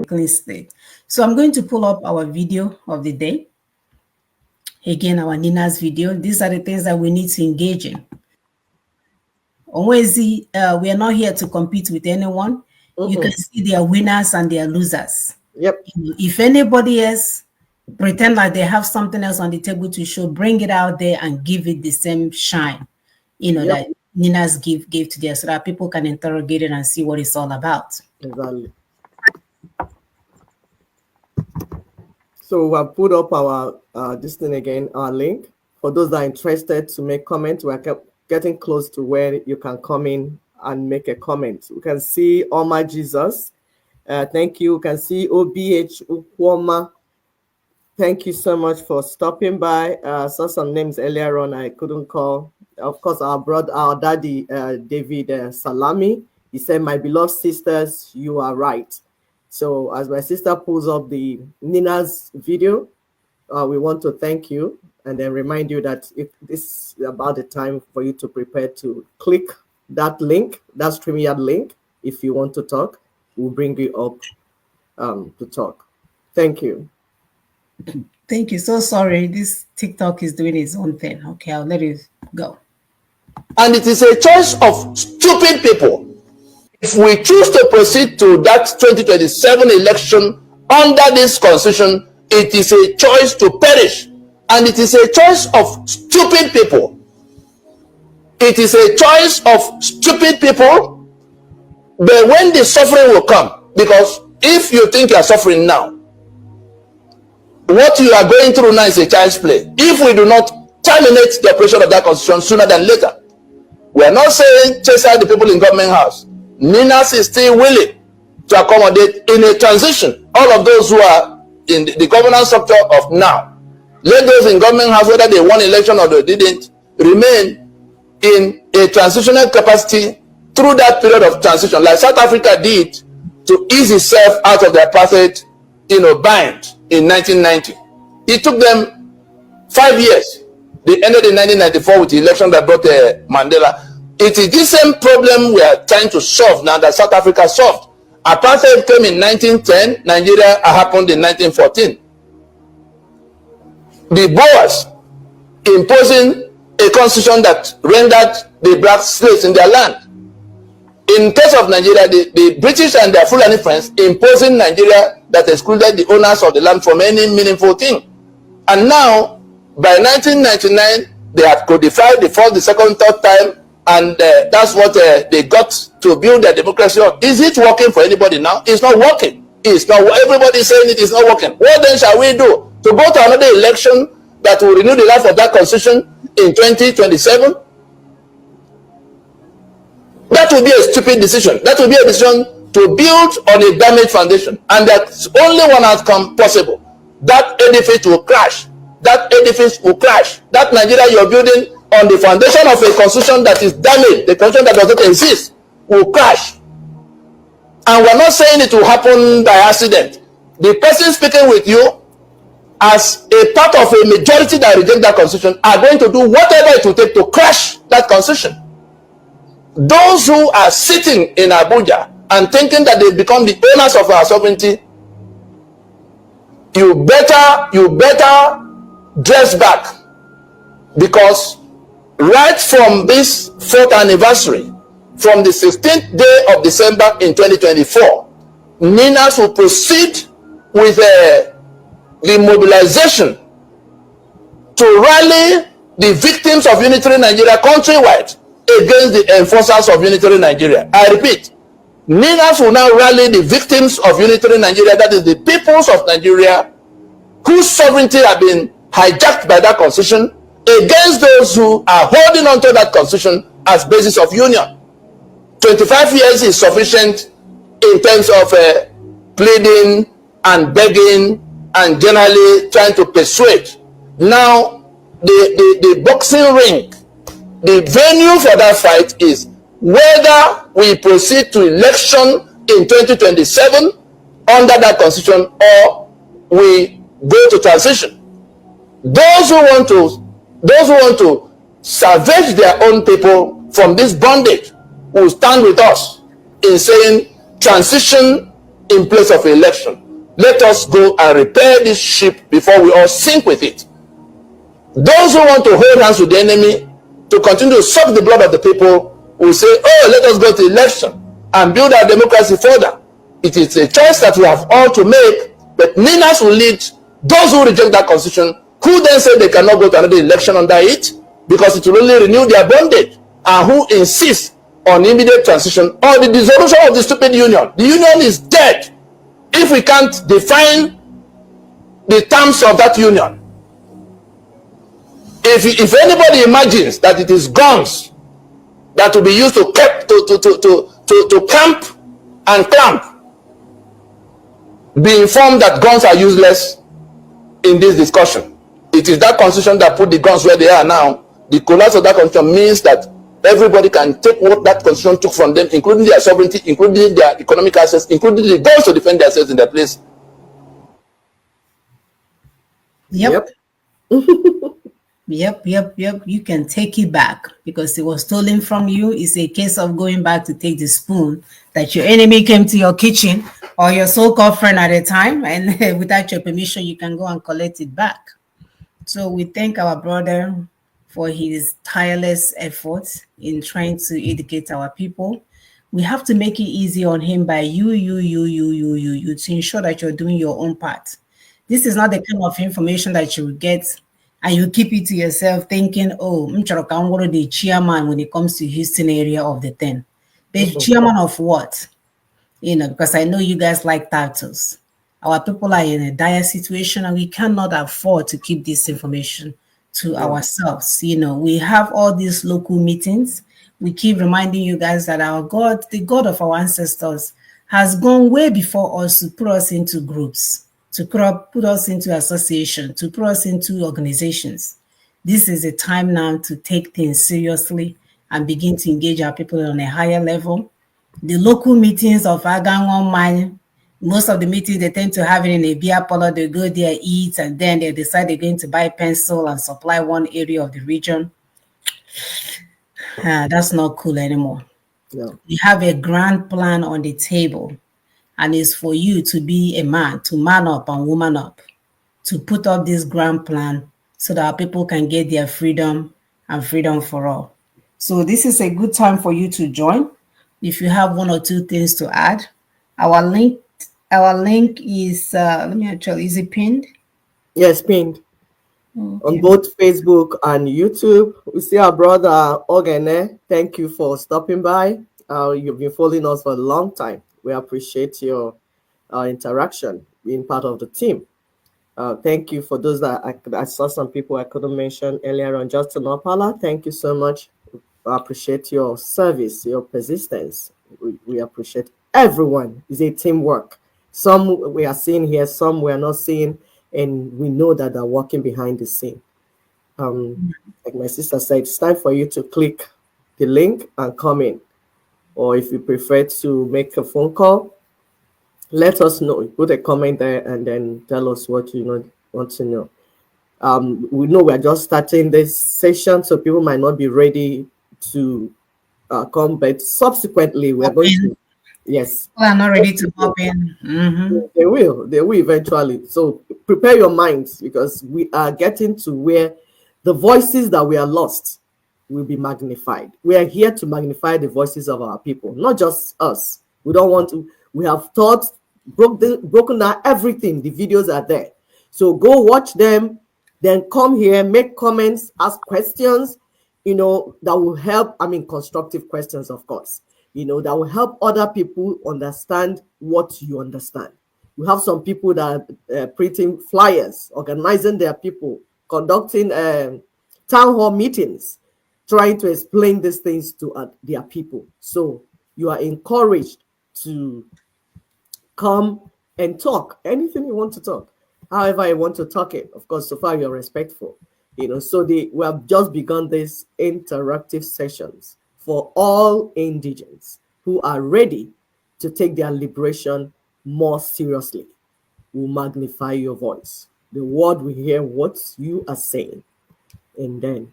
clean slate. So I'm going to pull up our video of the day. Again, our Nina's video. These are the things that we need to engage in. Onwezi, we are not here to compete with anyone. You can see there are winners and there are losers. Yep. If anybody else pretend like they have something else on the table to show, bring it out there and give it the same shine, that Nina's gave to there, so that people can interrogate it and see what it's all about. Exactly. So we have put up our this thing again, our link. For those that are interested to make comments, we're getting close to where you can come in and make a comment. You can see Oma Jesus. Thank you. You can see OBH Ukwoma. Thank you so much for stopping by. Saw some names earlier on I couldn't call. Of course, our daddy, David Salami. He said, "My beloved sisters, you are right." So as my sister pulls up the Nina's video, we want to thank you and then remind you that if this is about the time for you to prepare to click that link, that StreamYard link, if you want to talk, we'll bring you up to talk. Thank you. Thank you. So sorry, this TikTok is doing its own thing. Okay, I'll let it go. And it is a choice of stupid people. If we choose to proceed to that 2027 election under this constitution, it is a choice to perish. And it is a choice of stupid people. It is a choice of stupid people. But when the suffering will come, because if you think you are suffering now, what you are going through now is a child's play. If we do not terminate the operation of that constitution sooner than later, we are not saying chase out the people in government house. Ninas is still willing to accommodate in a transition all of those who are in the governance structure of now. Let those in government house, whether they won election or they didn't, remain in a transitional capacity through that period of transition, like South Africa did to ease itself out of the apartheid, bind in 1990. It took them 5 years. They ended in 1994 with the election that brought Mandela. It is this same problem we are trying to solve now that South Africa solved. Apartheid came in 1910, Nigeria happened in 1914. The Boers imposing a constitution that rendered the black slaves in their land. In case of Nigeria, the British and their Fulani friends imposing Nigeria that excluded the owners of the land from any meaningful thing. And now, by 1999, they have codified the first, the second, third time, and that's what they got to build their democracy on. Is it working for anybody now? It's not working. It's not. Everybody is saying it is not working. What then shall we do? To go to another election that will renew the life of that constitution in 2027? That will be a stupid decision. That will be a decision to build on a damaged foundation. And that's only one outcome possible. That edifice will crash. That edifice will crash. That Nigeria you're building on the foundation of a constitution that is damaged, the constitution that does not exist, will crash. And we're not saying it will happen by accident. The person speaking with you, as a part of a majority that reject that constitution, are going to do whatever it will take to crash that constitution. Those who are sitting in Abuja and thinking that they become the owners of our sovereignty, you better dress back, because right from this 4th anniversary, from the 16th day of December in 2024, Ninas will proceed with the mobilization to rally the victims of unitary Nigeria countrywide against the enforcers of unitary Nigeria. I repeat, Ninas will now rally the victims of unitary Nigeria, that is the peoples of Nigeria whose sovereignty have been hijacked by that constitution, against those who are holding on to that constitution as basis of union. 25 years is sufficient in terms of pleading and begging and generally trying to persuade. Now, the boxing ring, the venue for that fight is whether we proceed to election in 2027 under that constitution, or we go to transition. Those who want to salvage their own people from this bondage will stand with us in saying transition in place of election. Let us go and repair this ship before we all sink with it. Those who want to hold hands with the enemy to continue to suck the blood of the people will say, oh, let us go to election and build our democracy further. It is a choice that we have all to make, but Ninas will lead those who reject that constitution, who then say they cannot go to another election under it because it will only renew their bondage, and who insist on immediate transition or the dissolution of the stupid union. The union is dead if we can't define the terms of that union. If anybody imagines that it is guns that will be used to camp and clamp, be informed that guns are useless in this discussion. It is that constitution that put the guns where they are now. The collapse of that constitution means that everybody can take what that constitution took from them, including their sovereignty, including their economic access, including the guns to defend themselves in their place. Yep. Yep. You can take it back because it was stolen from you. It's a case of going back to take the spoon that your enemy came to your kitchen or your so-called friend at a time, and without your permission, you can go and collect it back. So we thank our brother for his tireless efforts in trying to educate our people. We have to make it easy on him by you to ensure that you're doing your own part. This is not the kind of information that you will get and you keep it to yourself thinking, oh, I'm the chairman when it comes to Houston area of the 10. The chairman of what? Because I know you guys like titles. Our people are in a dire situation and we cannot afford to keep this information to ourselves. We have all these local meetings. We keep reminding you guys that our God, the God of our ancestors, has gone way before us to put us into groups, to put us into association, to put us into organizations. This is a time now to take things seriously and begin to engage our people on a higher level. The local meetings of Agang Online, most of the meetings, they tend to have it in a beer parlor. They go there, eat, and then they decide they're going to buy pencil and supply one area of the region. That's not cool anymore. No. We have a grand plan on the table, and it's for you to be a man, to man up and woman up, to put up this grand plan so that our people can get their freedom and freedom for all. So this is a good time for you to join. If you have one or two things to add, our link is let me actually, is it pinned? Yes, pinned. Okay. On both Facebook and YouTube. We see our brother Ogene. Thank you for stopping by. You've been following us for a long time. We appreciate your interaction, being part of the team. Thank you for those that I saw some people I couldn't mention earlier on. Justin Opala, thank you so much. I appreciate your service, your persistence. We appreciate everyone. It's a teamwork. Some we are seeing here, some we are not seeing, and we know that they're working behind the scene. Like my sister said, it's time for you to click the link and come in. Or if you prefer to make a phone call, let us know. Put a comment there and then tell us what you want to know. We know we're just starting this session, so people might not be ready to come, but subsequently we're going to, yes. Well, I'm not ready to pop in. Mm-hmm. They will eventually. So prepare your minds, because we are getting to where the voices that we are lost will be magnified. We are here to magnify the voices of our people, not just us. We don't want to, we have taught, broken down everything. The videos are there. So go watch them, then come here, make comments, ask questions, that will help. Constructive questions, of course, that will help other people understand what you understand. We have some people that are printing flyers, organizing their people, conducting town hall meetings, trying to explain these things to their people. So you are encouraged to come and talk anything you want to talk, however you want to talk it. Of course, so far you're respectful. So we have just begun these interactive sessions for all indigents who are ready to take their liberation more seriously. We'll magnify your voice. The world will hear what you are saying. And then,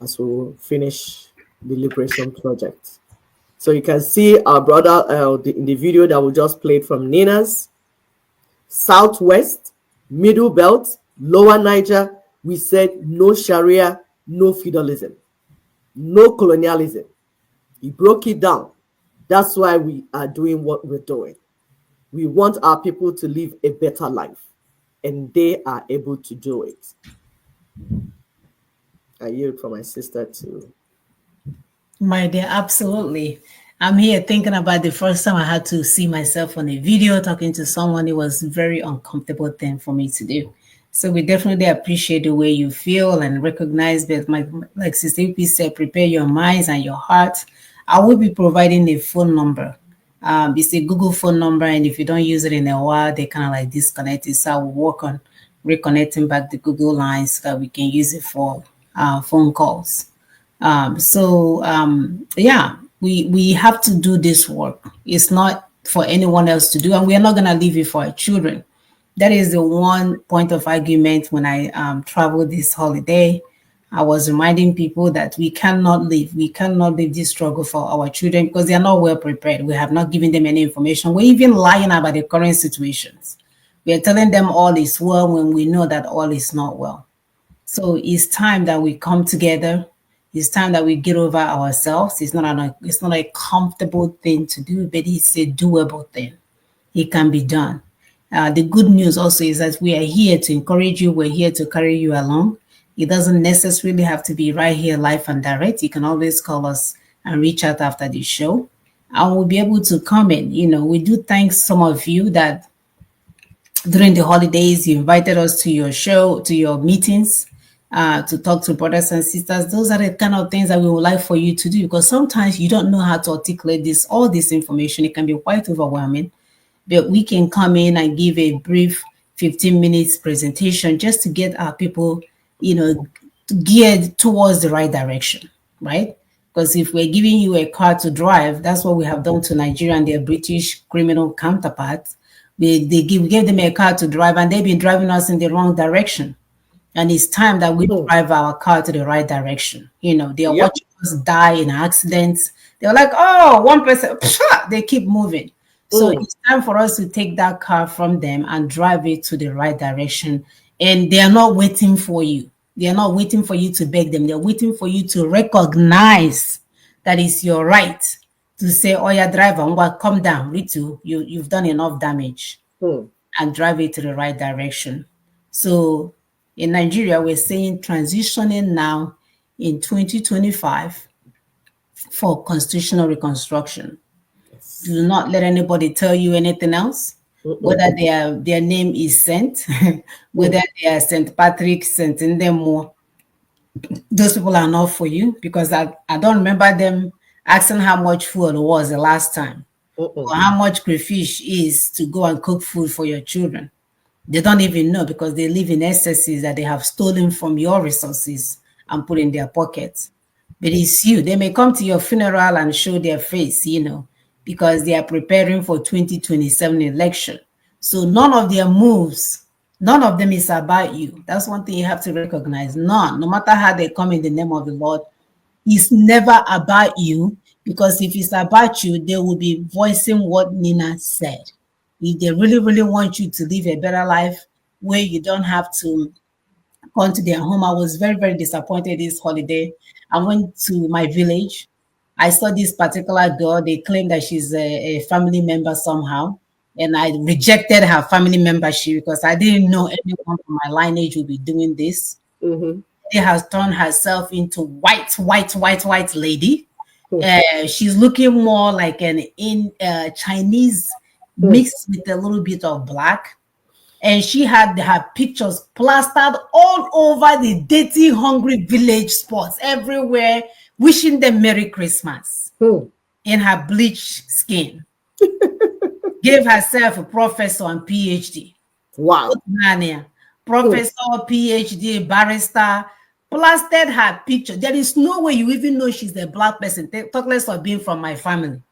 as we finish the liberation project So you can see our brother in the video that we just played from Nina's. Southwest, Middle Belt, Lower Niger, we said no Sharia, no feudalism, no colonialism. He broke it down. That's why we are doing what we're doing. We want our people to live a better life, and they are able to do it. I yield for my sister too. My dear, absolutely. I'm here thinking about the first time I had to see myself on a video talking to someone. It was a very uncomfortable thing for me to do. So we definitely appreciate the way you feel and recognize that, like Sister EP said, prepare your minds and your hearts. I will be providing a phone number. It's a Google phone number, and if you don't use it in a while, they kind of like disconnect it. So I will work on reconnecting back the Google lines so that we can use it for phone calls. Yeah, we have to do this work. It's not for anyone else to do, and we are not going to leave it for our children. That is the one point of argument when I traveled this holiday. I was reminding people that we cannot leave this struggle for our children because they are not well prepared. We have not given them any information. We're even lying about the current situations. We are telling them all is well when we know that all is not well. So it's time that we come together. It's time that we get over ourselves. It's not a comfortable thing to do, but it's a doable thing. It can be done. The good news also is that we are here to encourage you. We're here to carry you along. It doesn't necessarily have to be right here, live and direct. You can always call us and reach out after the show. And we'll be able to comment. We do thank some of you that during the holidays, you invited us to your show, to your meetings, to talk to brothers and sisters. Those are the kind of things that we would like for you to do, because sometimes you don't know how to articulate all this information. It can be quite overwhelming, but we can come in and give a brief 15 minutes presentation just to get our people, geared towards the right direction, right? Because if we're giving you a car to drive, that's what we have done to Nigeria and their British criminal counterparts. We gave them a car to drive, and they've been driving us in the wrong direction. And it's time that we drive our car to the right direction. They are watching us die in accidents. They're like, oh, one person, they keep moving. So it's time for us to take that car from them and drive it to the right direction. And they are not waiting for you. They are not waiting for you to beg them. They're waiting for you to recognize that it's your right to say, oh, yeah, driver, come down, Ritu, you've done enough damage, and drive it to the right direction. So in Nigeria, we're saying transitioning now in 2025 for constitutional reconstruction. Do not let anybody tell you anything else, whether their name is Saint, whether they are St. Patrick, St. Ndemo. Those people are not for you, because I don't remember them asking how much food was the last time, or how much crayfish is to go and cook food for your children. They don't even know, because they live in excesses that they have stolen from your resources and put in their pockets. But it's you. They may come to your funeral and show their face, because they are preparing for 2027 election. So none of their moves, none of them is about you. That's one thing you have to recognize. None, no matter how they come in the name of the Lord, it's never about you, because if it's about you, they will be voicing what Nina said. If they really, really want you to live a better life where you don't have to come to their home. I was very, very disappointed this holiday. I went to my village. I saw this particular girl. They claim that she's a family member somehow. And I rejected her family membership because I didn't know anyone from my lineage would be doing this. She has turned herself into white lady. She's looking more like an Chinese mixed with a little bit of black. And she had her pictures plastered all over the dirty, hungry village spots everywhere, wishing them Merry Christmas in her bleached skin. Gave herself a professor and PhD. Wow. Professor, PhD, barrister, plastered her picture. There is no way you even know she's a black person, talk less of being from my family.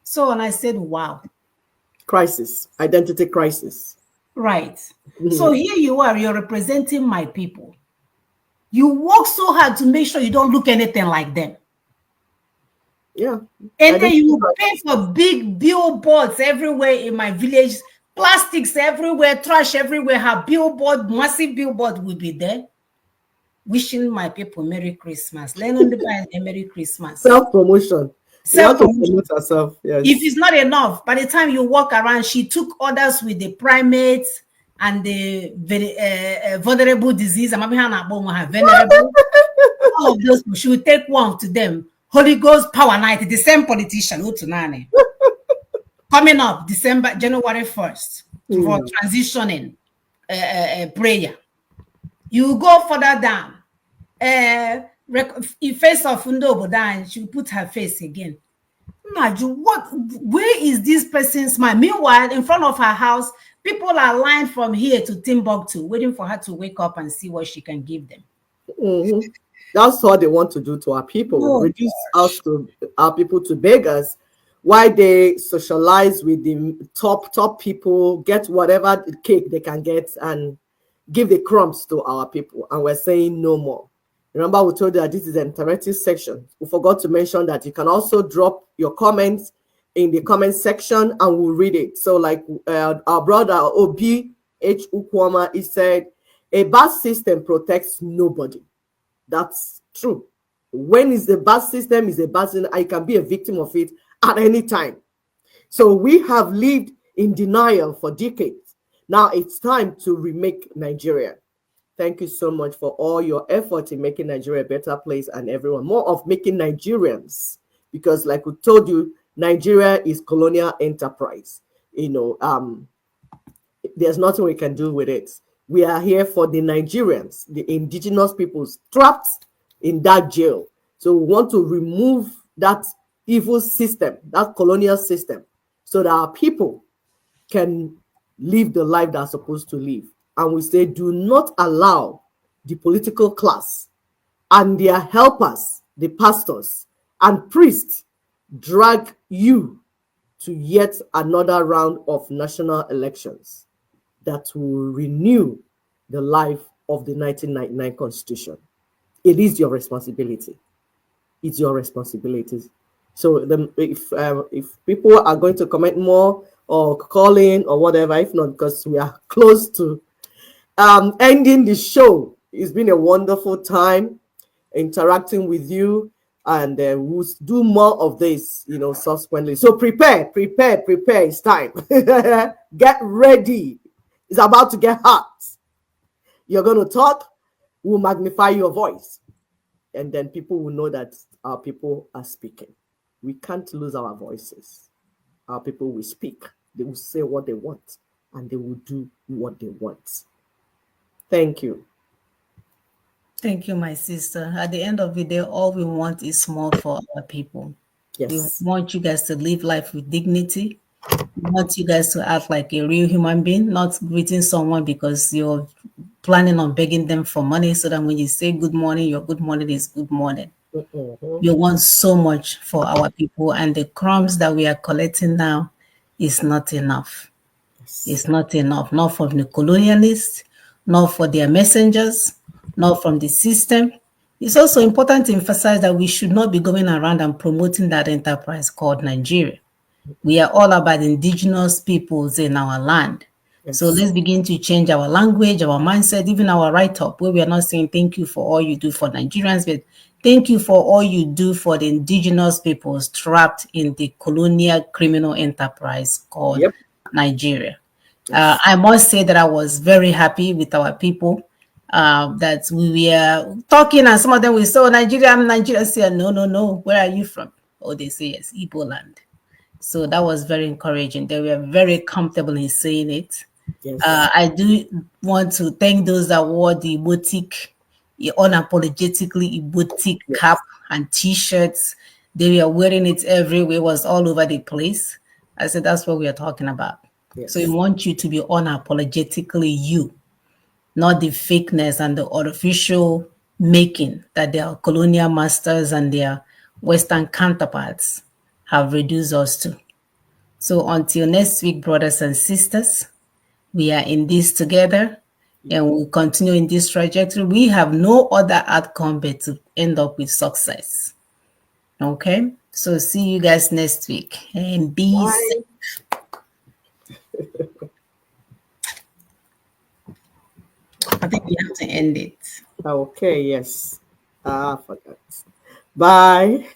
So, and I said, wow. Crisis, identity crisis. Right. So here you are, you're representing my people. You work so hard to make sure you don't look anything like them. Yeah. And then you pay for big billboards everywhere in my village, plastics everywhere, trash everywhere. Her billboard, massive billboard will be there. Wishing my people Merry Christmas. Learn on the band Merry Christmas. Self-promotion. Self-promotion. Herself, yes. If it's not enough, by the time you walk around, she took orders with the primates and the vulnerable disease. I'm venerable. All of those, she will take one to them. Holy Ghost Power Night, the same politician, coming up January 1st for transitioning prayer. You go further down. Face of Ndobo down, she will put her face again. Where is this person's mind? Meanwhile, in front of her house, people are lined from here to Timbuktu, waiting for her to wake up and see what she can give them. That's what they want to do to our people. Reduce our people to beggars. Why they socialize with the top people, get whatever cake they can get, and give the crumbs to our people. And we're saying no more. Remember, we told you that this is an interactive section. We forgot to mention that you can also drop your comments in the comment section and we'll read it. So like our brother Obi H. Ukwama, he said, a bad system protects nobody. That's true. When is the bad system is a bad system, I can be a victim of it at any time. So we have lived in denial for decades. Now it's time to remake Nigeria. Thank you so much for all your effort in making Nigeria a better place and everyone. More of making Nigerians, because like we told you, Nigeria is colonial enterprise. There's nothing we can do with it. We are here for the Nigerians, the indigenous peoples trapped in that jail. So we want to remove that evil system, that colonial system, so that our people can live the life they're supposed to live. And we say, do not allow the political class and their helpers, the pastors and priests, drag you to yet another round of national elections that will renew the life of the 1999 Constitution. It is your responsibility. It's your responsibility. So if people are going to comment more or call in or whatever, if not, because we are close to ending the show. It's been a wonderful time interacting with you, and we'll do more of this, subsequently. So prepare. It's time. Get ready. It's about to get hot. You're going to talk. We'll magnify your voice, and then people will know that our people are speaking. We can't lose our voices. Our people will speak. They will say what they want, and they will do what they want. Thank you. Thank you, my sister. At the end of the day, all we want is more for our people. Yes. We want you guys to live life with dignity. We want you guys to act like a real human being, not greeting someone because you're planning on begging them for money, so that when you say good morning, your good morning is good morning. We want so much for our people, and the crumbs that we are collecting now is not enough. Yes. It's not enough, not from the colonialists, not for their messengers, not from the system. It's also important to emphasize that we should not be going around and promoting that enterprise called Nigeria. We are all about indigenous peoples in our land. Yes. So let's begin to change our language, our mindset, even our write-up, where we are not saying thank you for all you do for Nigerians, but thank you for all you do for the indigenous peoples trapped in the colonial criminal enterprise called Nigeria. Yes. I must say that I was very happy with our people, that we were talking, and some of them will say, oh, Nigeria, I'm Nigeria. I say, no, where are you from? Oh, they say, yes, Igbo land. So that was very encouraging. They were very comfortable in saying it. Yes. I do want to thank those that wore the Ibotik, unapologetically Ibotik cap and T-shirts. They were wearing it everywhere. It was all over the place. I said, that's what we are talking about. Yes. So we want you to be unapologetically you, not the fakeness and the artificial making that their colonial masters and their Western counterparts have reduced us to. So until next week, brothers and sisters, we are in this together and we'll continue in this trajectory. We have no other outcome but to end up with success. Okay? So see you guys next week and be safe. I think we have to end it. Okay, yes. I forgot. Bye.